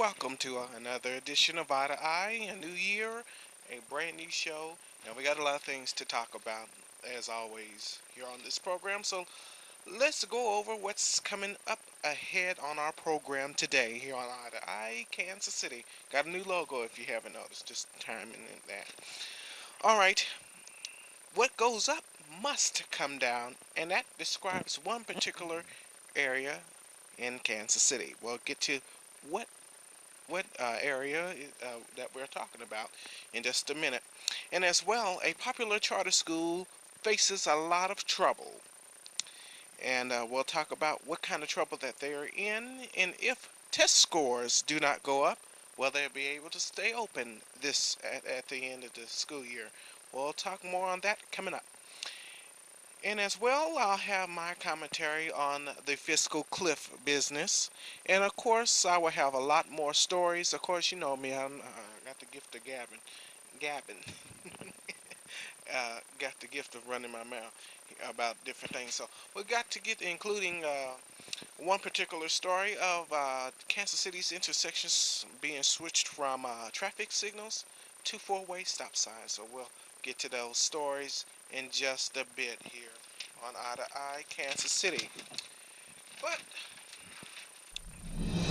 welcome to another edition of Eye to Eye, a new year, a brand new show, and we got a lot of things to talk about, as always, here on this program. So let's go over what's coming up ahead on our program today here on Eye to Eye, Kansas City. Got a new logo if you haven't noticed, just timing in that. All right, what goes up must come down, and that describes one particular area in Kansas City. We'll get to what area that we're talking about in just a minute. And as well, a popular charter school faces a lot of trouble. And we'll talk about what kind of trouble that they're in, and if test scores do not go up, will they be able to stay open at the end of the school year? We'll talk more on that coming up. And as well, I'll have my commentary on the fiscal cliff business. And of course, I will have a lot more stories. Of course, you know me, I got the gift of gabbing. Got the gift of running my mouth about different things. So we got to get including one particular story of Kansas City's intersections being switched from traffic signals to four-way stop signs. So we'll get to those stories in just a bit here on Eye to Eye, Kansas City. But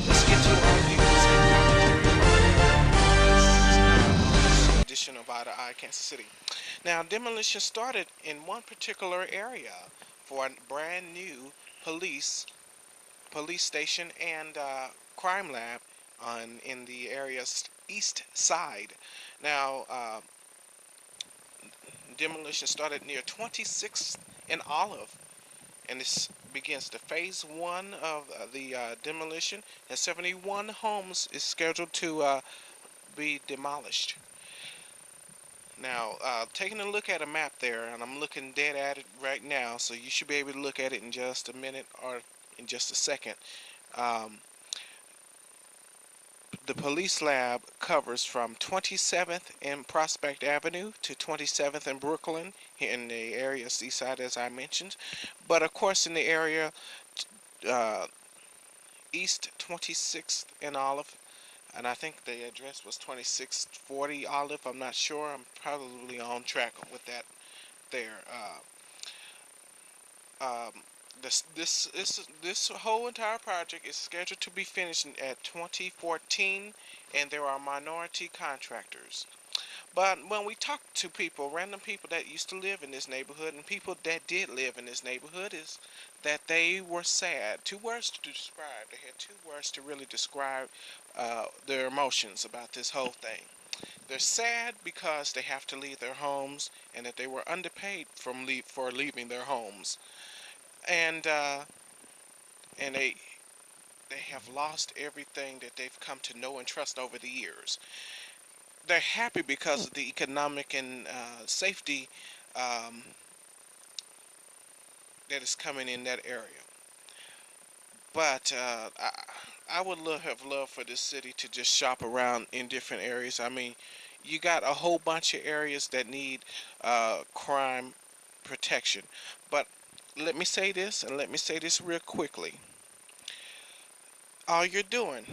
let's get to our news and this edition of Eye to Eye, Kansas City. Now, demolition started in one particular area for a brand new police police station and crime lab in the area's east side. Now, demolition started near 26th and Olive, and this begins the phase one of the demolition, and 71 homes is scheduled to be demolished. Now, taking a look at a map there, and I'm looking dead at it right now, so you should be able to look at it in just a minute or in just a second. Um, the police lab covers from 27th and Prospect Avenue to 27th and Brooklyn in the area east side, as I mentioned. But of course, in the area uh, east 26th and Olive, and I think the address was 2640 Olive. I'm not sure. I'm probably on track with that there. Um, this whole entire project is scheduled to be finished at 2014, and there are minority contractors. But when we talk to people, random people that used to live in this neighborhood, and people that did live in this neighborhood, is that they were sad. Two words to describe. They had two words to really describe their emotions about this whole thing. They're sad because they have to leave their homes, and that they were underpaid for leaving their homes, and and they have lost everything that they've come to know and trust over the years. They're happy because of the economic and safety um, that is coming in that area. But I would have loved for this city to just shop around in different areas. I mean, you got a whole bunch of areas that need crime protection. But let me say this, and let me say this real quickly. All you're doing,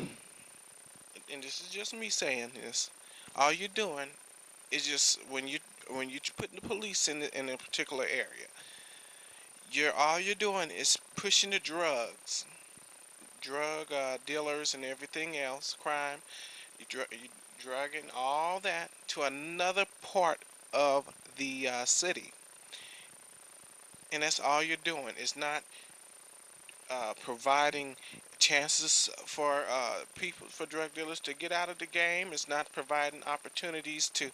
and this is just me saying this, all you're doing is just when you putting the police in a particular area, you're all you're doing is pushing the drug dealers and everything else, crime. You drugging all that to another part of the city, and that's all you're doing. It's not providing chances for people for drug dealers to get out of the game. It's not providing opportunities to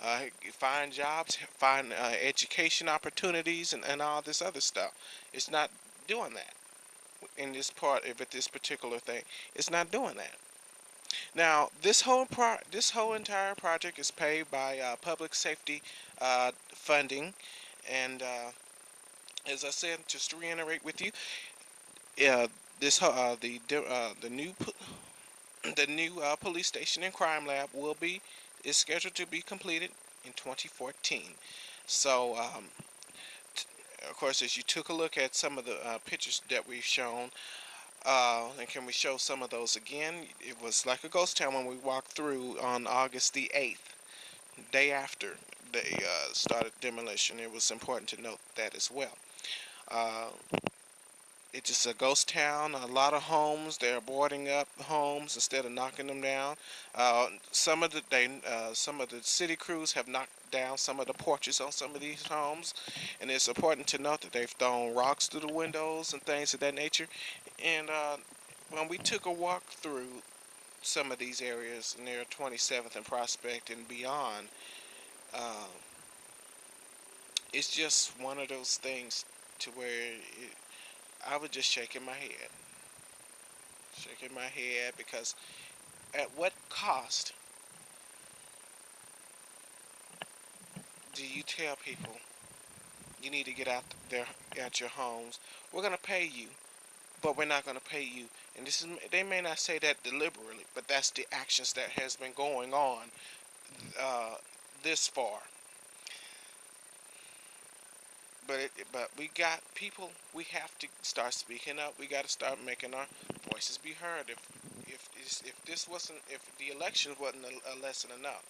uh, find jobs, find education opportunities, and all this other stuff. It's not doing that in this part of it. This particular thing, it's not doing that. Now, this whole entire project is paid by public safety funding, and as I said, just to reiterate with you, uh, the new police station and crime lab is scheduled to be completed in 2014. So, of course, as you took a look at some of the pictures that we've shown, And can we show some of those again? It was like a ghost town when we walked through on August the 8th, day after they started demolition. It was important to note that as well. Uh, it's just a ghost town. A lot of homes, they're boarding up homes instead of knocking them down. Some of the city crews have knocked down some of the porches on some of these homes, and it's important to note that they've thrown rocks through the windows and things of that nature. And when we took a walk through some of these areas near 27th and Prospect and beyond, uh, it's just one of those things to where I was just shaking my head because at what cost do you tell people you need to get out there at your homes? We're gonna pay you, but we're not gonna pay you. And this is they may not say that deliberately, but that's the actions that has been going on uh, this far. But we got people. We have to start speaking up. We got to start making our voices be heard. If this wasn't if the election wasn't a lesson enough,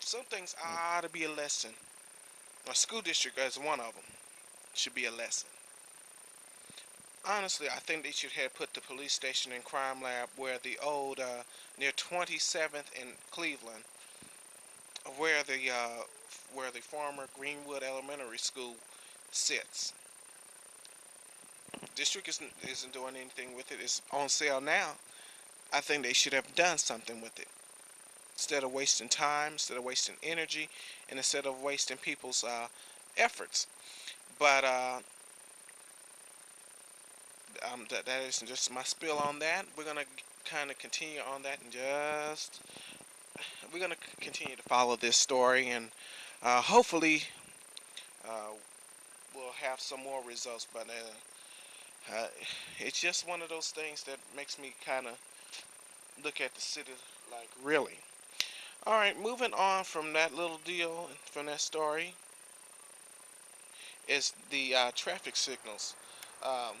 some things ought to be a lesson. A school district as one of them should be a lesson. Honestly, I think they should have put the police station and crime lab where the old near 27th in Cleveland, where the former Greenwood Elementary School sits. District isn't doing anything with it. It's on sale now. I think they should have done something with it instead of wasting time, instead of wasting energy, and instead of wasting people's efforts. But that is just my spill on that. We're gonna kind of continue on that and just we're gonna continue to follow this story and hopefully uh, we'll have some more results. But it's just one of those things that makes me kind of look at the city like really. All right, moving on from that little deal from that story is the traffic signals. Um,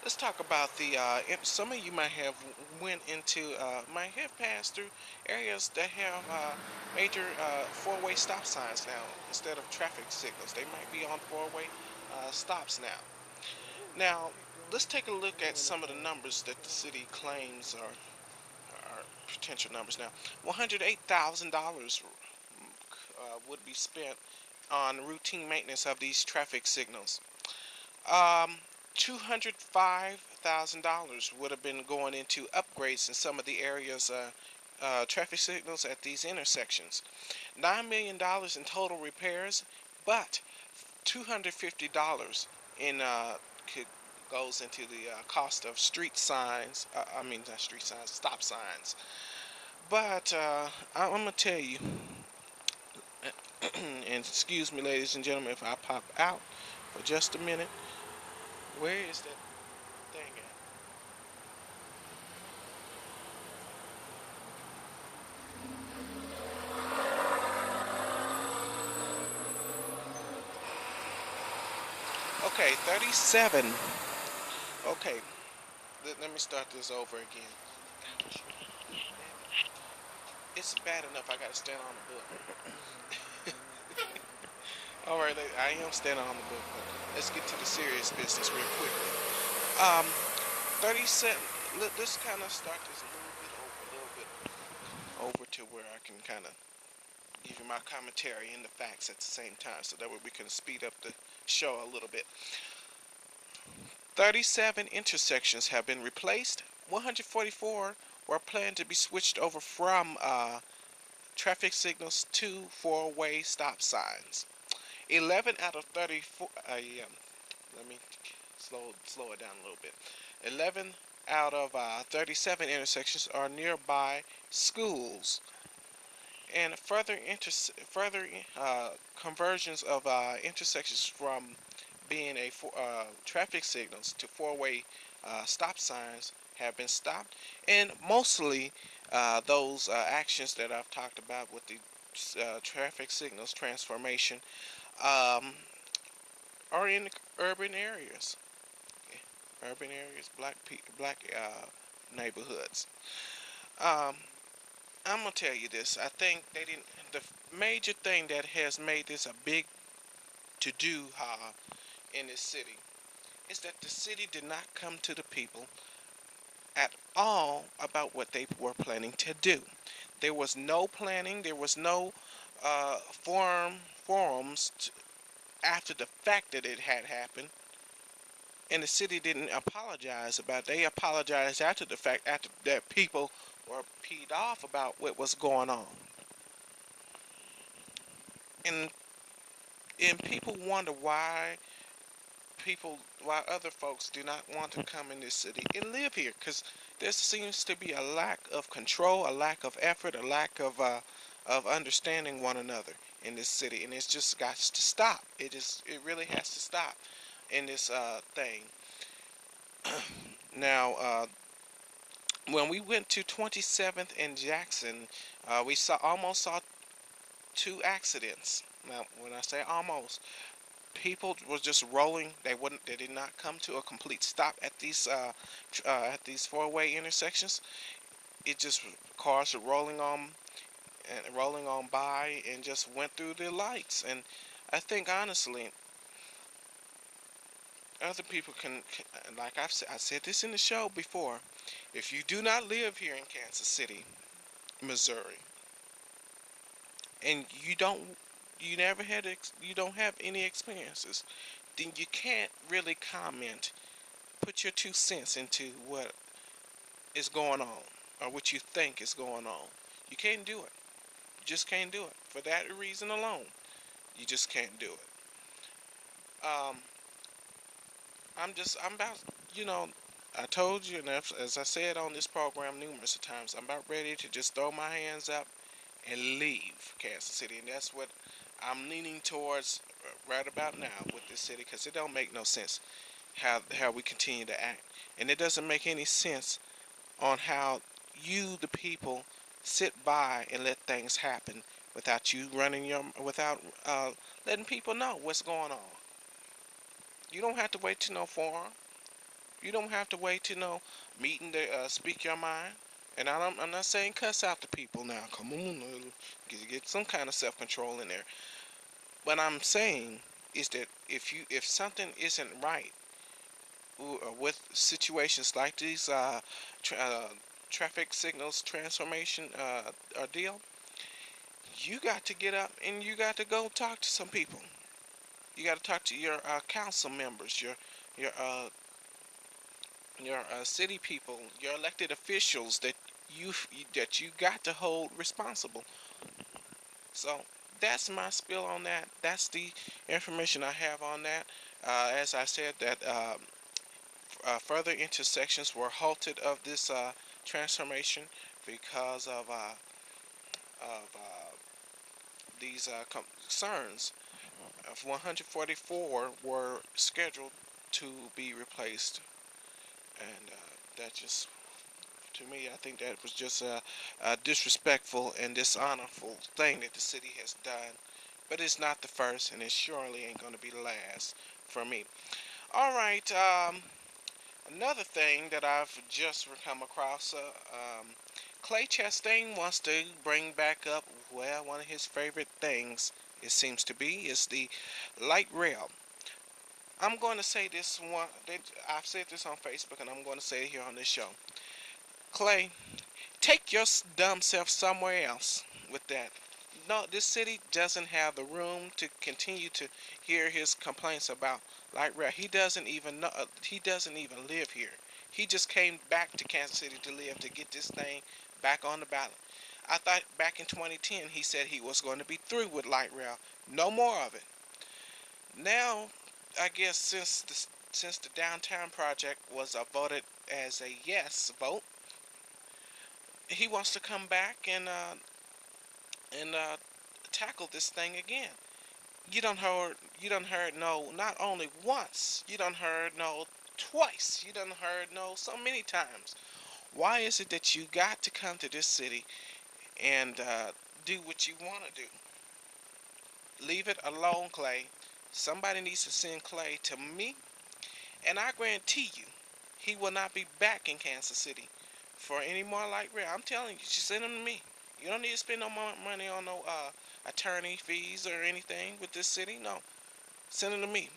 let's talk about the. Some of you might have might have passed through areas that have major four-way stop signs now instead of traffic signals. They might be on four-way stops now. Now, let's take a look at some of the numbers that the city claims are potential numbers now. $108,000 would be spent on routine maintenance of these traffic signals. Um, $205,000 would have been going into upgrades in some of the areas, traffic signals at these intersections. $9 million in total repairs, but $250 in goes into the cost of street signs. I mean, not street signs, stop signs. But I'm gonna tell you, and excuse me, ladies and gentlemen, if I pop out for just a minute. Where is that thing at? Okay, 37. Okay, let me start this over again. It's bad enough I gotta stand on the book. All right, I am standing on the book, but let's get to the serious business real quickly. Um, 37. Let's kind of start this a little bit over to where I can kind of give you my commentary and the facts at the same time, so that way we can speed up the show a little bit. 37 intersections have been replaced. 144 were planned to be switched over from traffic signals to four-way stop signs. 11 out of 34. Let me slow it down a little bit. 11 out of 37 intersections are nearby schools, and further conversions of intersections from being traffic signals to four-way stop signs have been stopped, and mostly those actions that I've talked about with the traffic signals transformation um, are in urban areas. urban areas, black neighborhoods. Um, I'm gonna tell you this. I think they didn't. The major thing that has made this a big to do in this city is that the city did not come to the people at all about what they were planning to do. There was no planning. There was no forums after the fact that it had happened, and the city didn't apologize about it. They apologized after the fact, after that people were peed off about what was going on, and people wonder why other folks do not want to come in this city and live here, because there seems to be a lack of control, a lack of effort, a lack of understanding one another in this city, and it's just got to stop. It really has to stop in this thing. Now, when we went to 27th and Jackson, we almost saw two accidents. Now, when I say almost, people were just rolling. They did not come to a complete stop at these four-way intersections. It just cars were rolling on and rolling on by and just went through the lights. And I think honestly, other people like I said this in the show before. If you do not live here in Kansas City, Missouri, and you don't have any experiences, then you can't really comment, put your 2 cents into what is going on or what you think is going on. You can't do it. You just can't do it. For that reason alone, you just can't do it. Um, I'm about, you know, I told you, and as I said on this program numerous times, I'm about ready to just throw my hands up and leave Kansas City, and that's what I'm leaning towards right about now with this city, because it don't make no sense how we continue to act, and it doesn't make any sense on how you, the people, sit by and let things happen without you without letting people know what's going on. You don't have to wait to no forum. You don't have to wait to no meeting to speak your mind. And I'm not saying cuss out the people now. Come on, get some kind of self-control in there. What I'm saying is that if something isn't right with situations like these traffic signals transformation deal, you got to get up and you got to go talk to some people. You got to talk to your council members, your uh, your city people, your elected officials that you got to hold responsible. So that's my spill on that. That's the information I have on that. As I said, that further intersections were halted of this transformation because of these concerns. Of 144 were scheduled to be replaced, and that just, to me, I think that was just a disrespectful and dishonorable thing that the city has done. But it's not the first, and it surely ain't going to be the last for me. All right. Another thing that I've just come across, Clay Chastain wants to bring back up, well, one of his favorite things, it seems to be, is the light rail. I'm going to say this one. I've said this on Facebook, and I'm going to say it here on this show. Clay, take your dumb self somewhere else with that. No, this city doesn't have the room to continue to hear his complaints about light rail. He doesn't even know. He doesn't even live here. He just came back to Kansas City to live to get this thing back on the ballot. I thought back in 2010 he said he was going to be through with light rail. No more of it. Now, I guess since the downtown project was voted as a yes vote, he wants to come back and tackle this thing again. You done heard no not only once, you done heard no twice, you done heard no so many times. Why is it that you got to come to this city and do what you want to do? Leave it alone, Clay. Somebody needs to send Clay to me, and I guarantee you, he will not be back in Kansas City for any more light rail. I'm telling you, just send them to me. You don't need to spend no more money on no attorney fees or anything with this city. No, send them to me.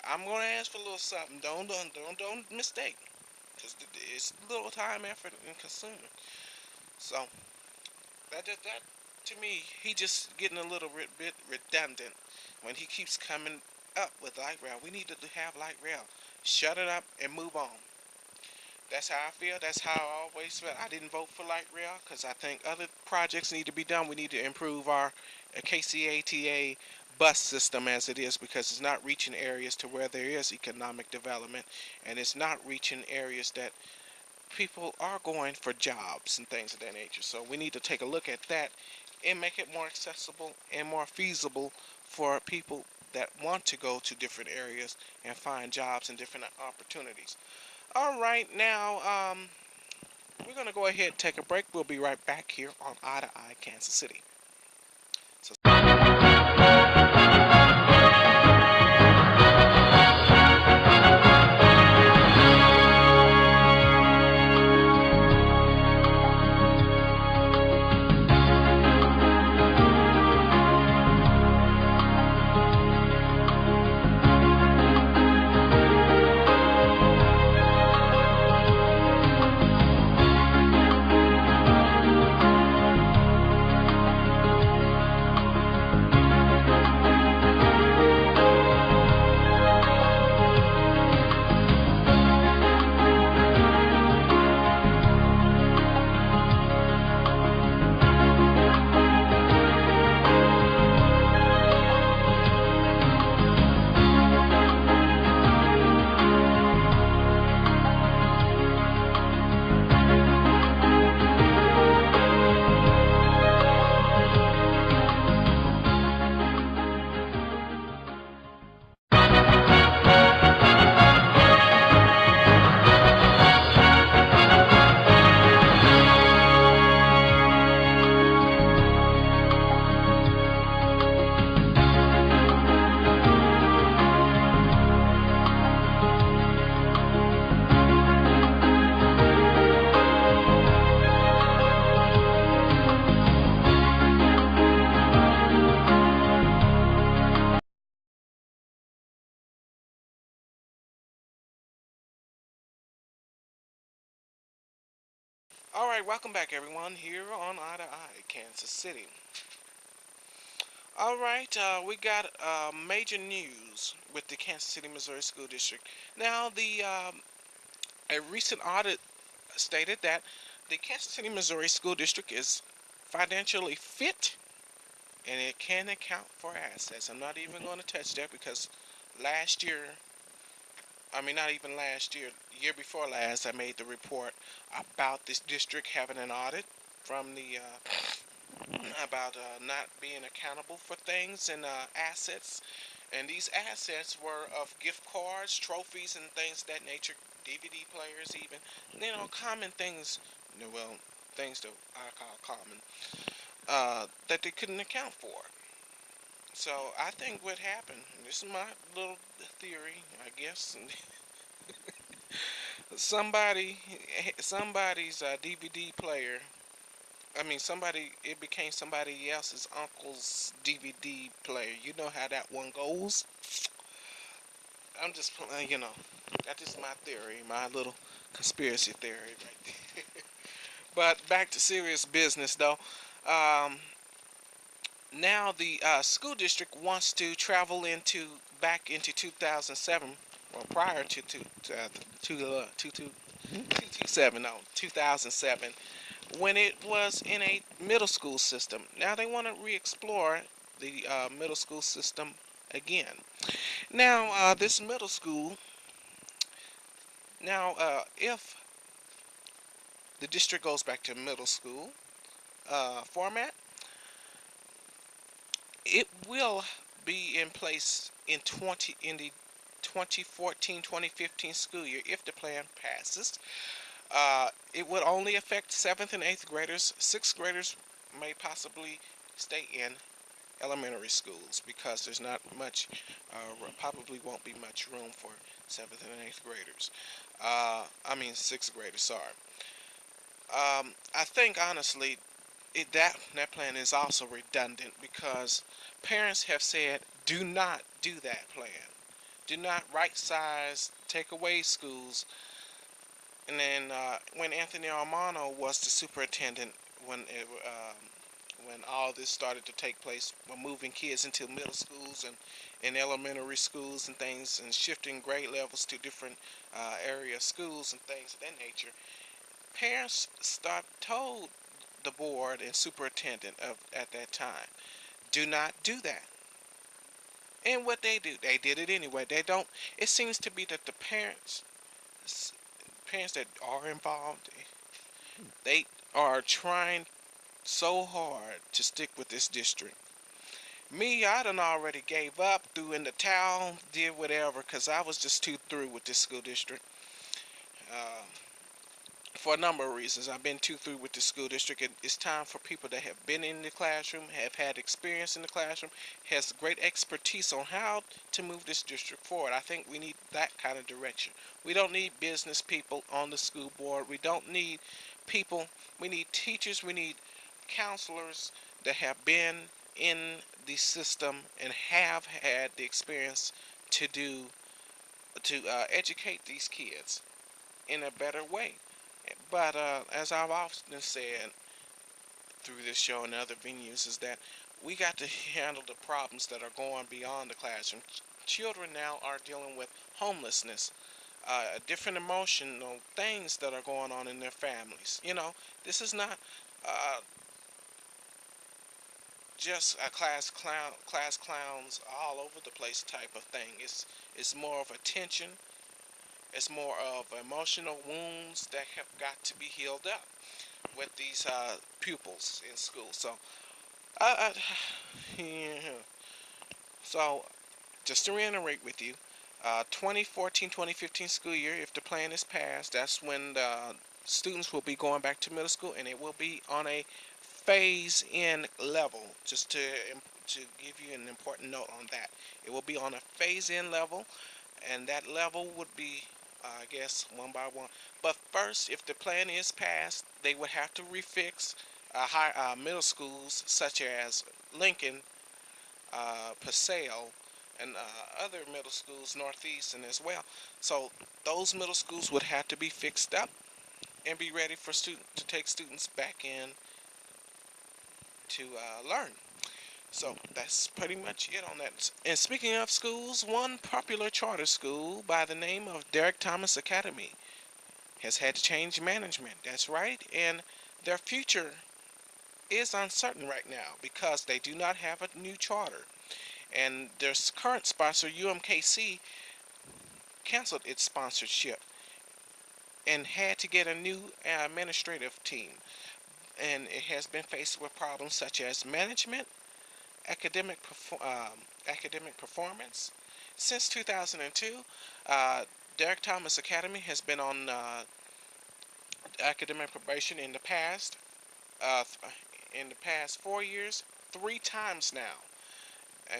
I'm gonna ask for a little something. Don't mistake, because it's a little time, effort, and consuming. So that to me, he just getting a little bit redundant when he keeps coming up with light rail. We need to have light rail. Shut it up and move on. That's how I feel. That's how I always felt. I didn't vote for light rail because I think other projects need to be done. We need to improve our KCATA bus system as it is, because it's not reaching areas to where there is economic development, and it's not reaching areas that people are going for jobs and things of that nature. So we need to take a look at that and make it more accessible and more feasible for people that want to go to different areas and find jobs and different opportunities. All right, now we're going to go ahead and take a break. We'll be right back here on Eye to Eye Kansas City. So all right, welcome back, everyone, here on Eye to Eye Kansas City. All right, we got major news with the Kansas City, Missouri School District. Now, a recent audit stated that the Kansas City, Missouri School District is financially fit and it can account for assets. I'm not even going to touch that because last year, I mean, not even last year, year before last, I made the report about this district having an audit from the about not being accountable for things and assets. And these assets were of gift cards, trophies, and things of that nature, DVD players, even, common things. Well, things that I call common, that they couldn't account for. So I think what happened, this is my little theory, I guess, somebody, somebody's DVD player. I mean, it became somebody else's uncle's DVD player. You know how that one goes. I'm just, that's just my theory, my little conspiracy theory right there. But back to serious business, though. Um, Now the school district wants to travel back into 2007, well, prior to 227, no, 2007, when it was in a middle school system. Now they want to re-explore the middle school system again. Now this middle school, now if the district goes back to middle school format, it will be in place in the 2014-2015 school year if the plan passes. It would only affect 7th and 8th graders. 6th graders may possibly stay in. elementary schools because there's not much, probably won't be much room for seventh and eighth graders. I mean sixth graders. Sorry. I think honestly that plan is also redundant because parents have said do not do that plan. Do not right size, take away schools. And then when Anthony Armano was the superintendent, when all this started to take place, when moving kids into middle schools and elementary schools and things, and shifting grade levels to different area schools and things of that nature, parents told the board and superintendent of at that time, do not do that. And what they do, they did it anyway. They don't. It seems to be that the parents that are involved, they are trying so hard to stick with this district. Me, I done already gave up, threw in the towel, did whatever, because I was just too through with this school district. Uh, for a number of reasons. I've been too through with the school district. It's time for people that have been in the classroom, have had experience in the classroom, has great expertise on how to move this district forward. I think we need that kind of direction. We don't need business people on the school board. We don't need people. We need teachers. We need counselors that have been in the system and have had the experience to do to educate these kids in a better way. But as I've often said through this show and other venues, is that we got to handle the problems that are going beyond the classroom. Children now are dealing with homelessness, different emotional things that are going on in their families. This is not uh, just a class clowns all over the place type of thing. It's more of a tension. It's more of emotional wounds that have got to be healed up with these pupils in school. So, I, yeah. So just to reiterate with you, 2014-2015 school year, if the plan is passed, that's when the students will be going back to middle school, and it will be on a phase-in level. Just to give you an important note on that, it will be on a phase-in level, and that level would be, I guess, one by one. But first, if the plan is passed, they would have to refix middle schools such as Lincoln, Paseo, and other middle schools northeast and as well. So those middle schools would have to be fixed up and be ready for to take students back in to learn. So that's pretty much it on that. And speaking of schools, one popular charter school by the name of Derek Thomas Academy has had to change management. That's right, and their future is uncertain right now because they do not have a new charter. And their current sponsor, UMKC, canceled its sponsorship and had to get a new administrative team. And it has been faced with problems such as management, academic academic performance. Since 2002, uh, Derek Thomas Academy has been on academic probation uh, in the past 4 years, 3 times now.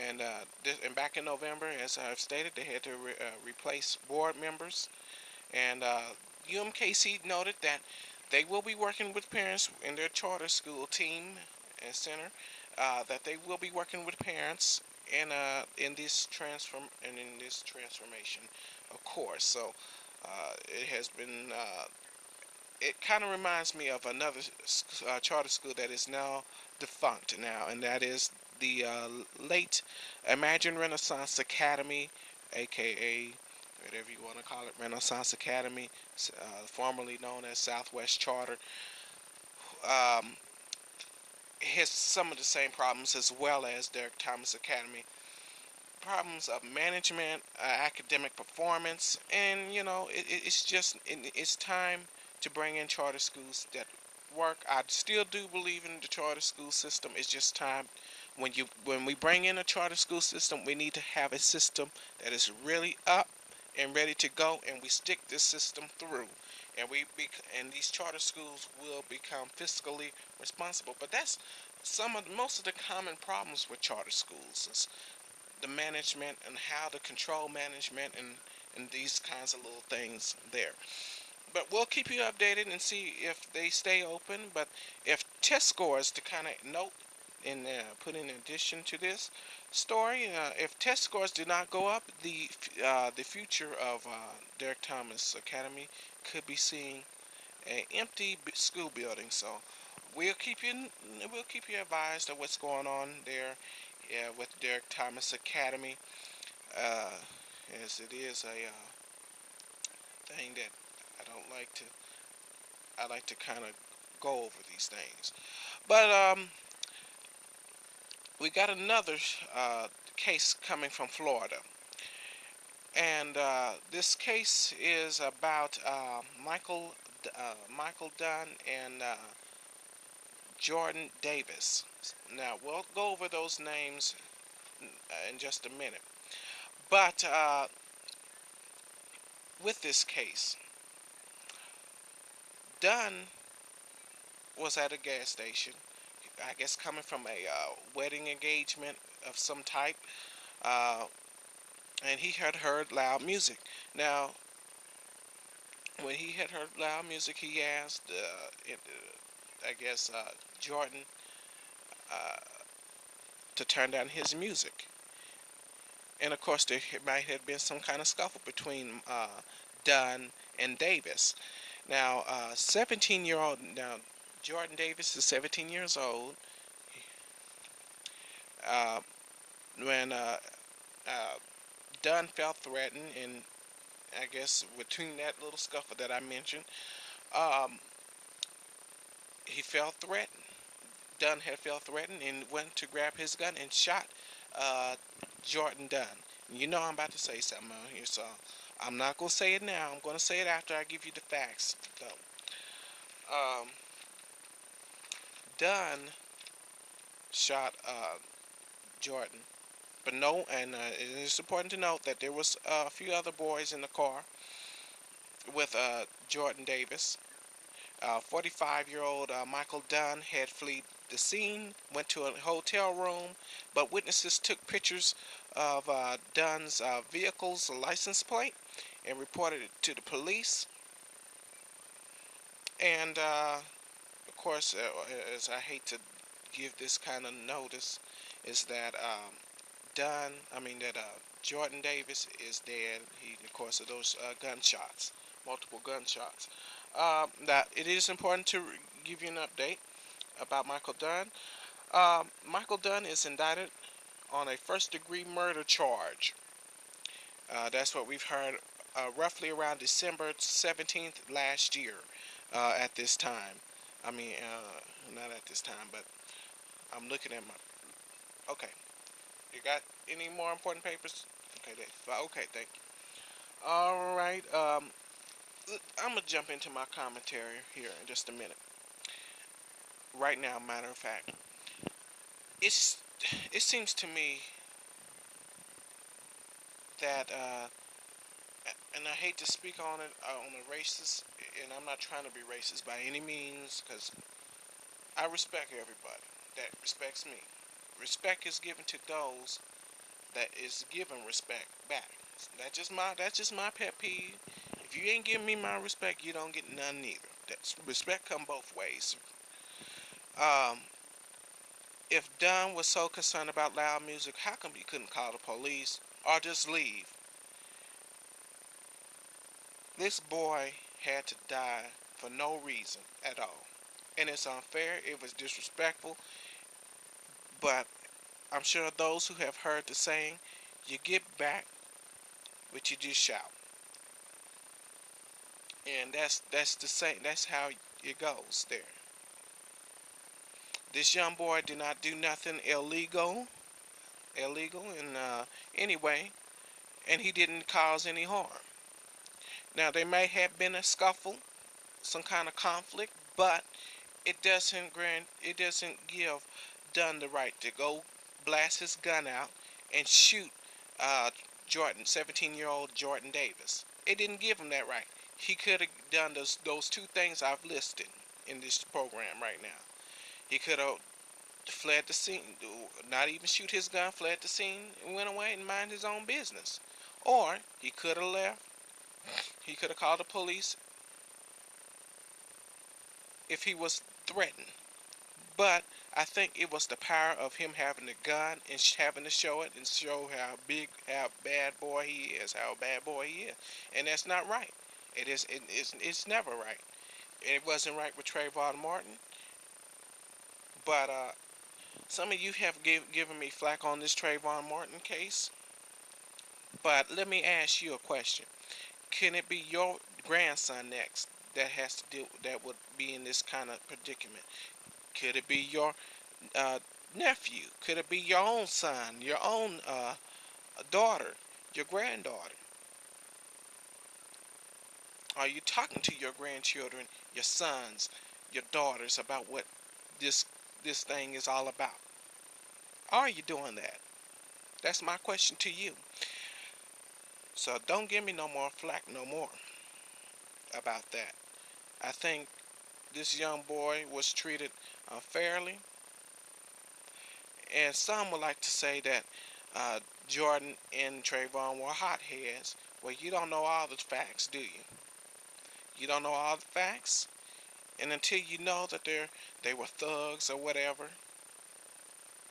And back in November, as I've stated, they had to replace board members. And UMKC noted that they will be working with parents in their charter school team and center. That they will be working with parents in this transformation, of course. So it has been. It kind of reminds me of another charter school that is now defunct now, and that is the late Imagine Renaissance Academy, aka whatever you want to call it, Renaissance Academy, formerly known as Southwest Charter. Um, has some of the same problems as well as Derek Thomas Academy. Problems of management, academic performance, and it's time to bring in charter schools that work. I still do believe in the charter school system. It's just time when we bring in a charter school system, we need to have a system that is really up and ready to go, and we stick this system through, and and these charter schools will become fiscally responsible. But that's most of the common problems with charter schools is the management and how to control management and these kinds of little things there. But we'll keep you updated and see if they stay open. But if test scores, to kind of note and put in addition to this story, if test scores do not go up, the future of Derek Thomas Academy could be seeing an empty school building. So we'll keep you we'll keep you advised of what's going on there, with Derek Thomas Academy, uh, as it is a thing that I don't like to. I like to kind of go over these things. But we got another case coming from Florida, and this case is about Michael Dunn and Jordan Davis. Now we'll go over those names in just a minute. But with this case, Dunn was at a gas station, I guess coming from a wedding engagement of some type, uh, and he had heard loud music. Now, when he had heard loud music, he asked, I guess, Jordan uh, to turn down his music. And of course, there might have been some kind of scuffle between Dunn and Davis. Now, 17-year-old, now Jordan Davis is 17 years old. Uh, when uh, Dunn felt threatened, and I guess between that little scuffle that I mentioned, um, he felt threatened. Dunn had felt threatened and went to grab his gun and shot uh, Jordan Dunn. You know I'm about to say something on here, so I'm not gonna say it now. I'm gonna say it after I give you the facts. So, um, Dunn shot Jordan, but no, and it's important to note that there was a few other boys in the car with Jordan Davis. 45-year-old Michael Dunn had fled the scene, went to a hotel room, but witnesses took pictures of Dunn's vehicle's license plate and reported it to the police. And of course, as I hate to give this kind of notice, is that Jordan Davis is dead. He, of course, of those gunshots, multiple gunshots. That it is important to give you an update about Michael Dunn. Michael Dunn is indicted on a first-degree murder charge. That's what we've heard roughly around December 17th last year at this time. I mean, not at this time, but I'm looking at my. Okay, you got any more important papers? Okay, okay, thank you. All right, I'm gonna jump into my commentary here in just a minute. Right now, matter of fact, it's it seems to me that, and I hate to speak on it on a racist, and I'm not trying to be racist by any means, because I respect everybody that respects me. Respect is given to those that is given respect back. That's just my pet peeve. If you ain't giving me my respect, you don't get none either. That's respect come both ways. Um, if Dunn was so concerned about loud music, how come he couldn't call the police or just leave? This boy had to die for no reason at all. And it's unfair, it was disrespectful, but I'm sure those who have heard the saying, you get back what you just shout. And that's the same. That's how it goes there. This young boy did not do nothing illegal in any way, and he didn't cause any harm. Now there may have been a scuffle, some kind of conflict, but it doesn't give Dunn the right to go blast his gun out and shoot uh, 17-year-old Jordan Davis. It didn't give him that right. He could have done those two things I've listed in this program right now. He could have fled the scene, not even shoot his gun, fled the scene and went away and mind his own business. Or he could have left, he could have called the police if he was threatened. But I think it was the power of him having the gun and having to show it and show how big, how bad boy he is, how bad boy he is. And that's not right. It's never right. It wasn't right with Trayvon Martin, but some of you have given me flack on this Trayvon Martin case. But let me ask you a question: can it be your grandson next that has to deal that would be in this kind of predicament? Could it be your uh, nephew? Could it be your own son, your own daughter, your granddaughter? Are you talking to your grandchildren, your sons, your daughters about what this this thing is all about? Are you doing that? That's my question to you. So don't give me no more flack no more about that. I think this young boy was treated unfairly, and some would like to say that Jordan and Trayvon were hotheads. Well, you don't know all the facts, do you? You don't know all the facts, and until you know that they were thugs or whatever,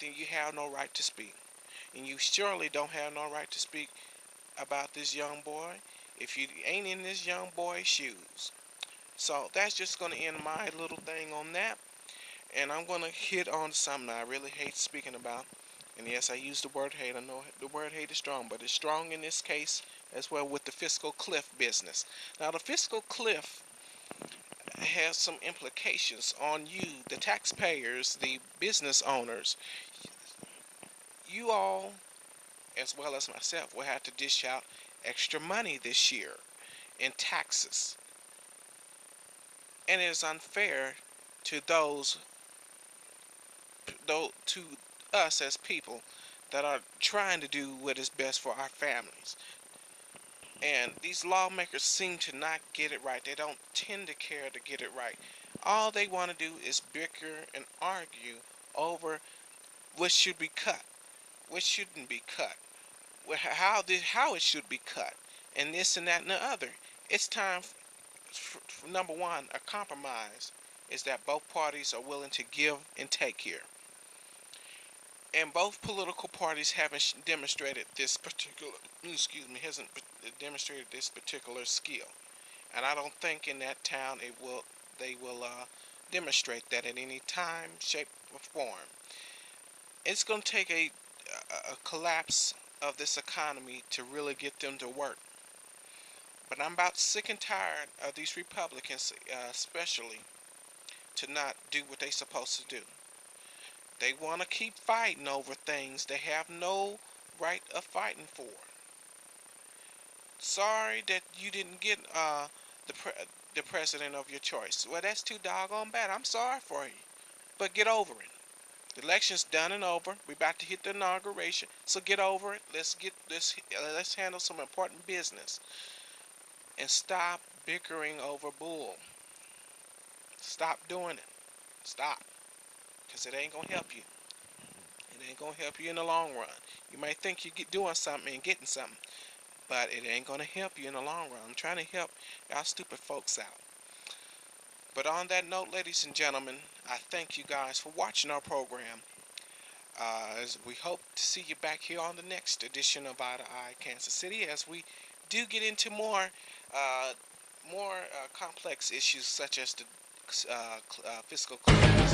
then you have no right to speak. And you surely don't have no right to speak about this young boy if you ain't in this young boy's shoes. So that's just going to end my little thing on that. And I'm going to hit on something I really hate speaking about. And yes, I use the word hate. I know the word hate is strong, but it's strong in this case as well with the fiscal cliff business. Now, the fiscal cliff has some implications on you, the taxpayers, the business owners. You all, as well as myself, will have to dish out extra money this year in taxes. And it is unfair to to us as people that are trying to do what is best for our families. And these lawmakers seem to not get it right. They don't tend to care to get it right. All they want to do is bicker and argue over what should be cut, what shouldn't be cut, how it should be cut, and this and that and the other. It's time for number one, a compromise is that both parties are willing to give and take here. And both political parties haven't demonstrated this particular, hasn't demonstrated this particular skill. And I don't think in that town they will demonstrate that at any time, shape, or form. It's going to take a collapse of this economy to really get them to work. But I'm about sick and tired of these Republicans, especially, to not do what they're supposed to do. They want to keep fighting over things they have no right of fighting for. Sorry that you didn't get the president of your choice. Well, that's too doggone bad. I'm sorry for you, but get over it. The election's done and over. We're about to hit the inauguration, so get over it. Let's handle some important business and stop bickering over bull. Stop doing it. Stop, because it ain't gonna help you. It ain't gonna help you in the long run. You might think you're doing something and getting something, but it ain't gonna help you in the long run. I'm trying to help y'all stupid folks out. But on that note, ladies and gentlemen, I thank you guys for watching our program. As we hope to see you back here on the next edition of Eye to Eye Kansas City, as we do get into more complex issues such as the fiscal crisis.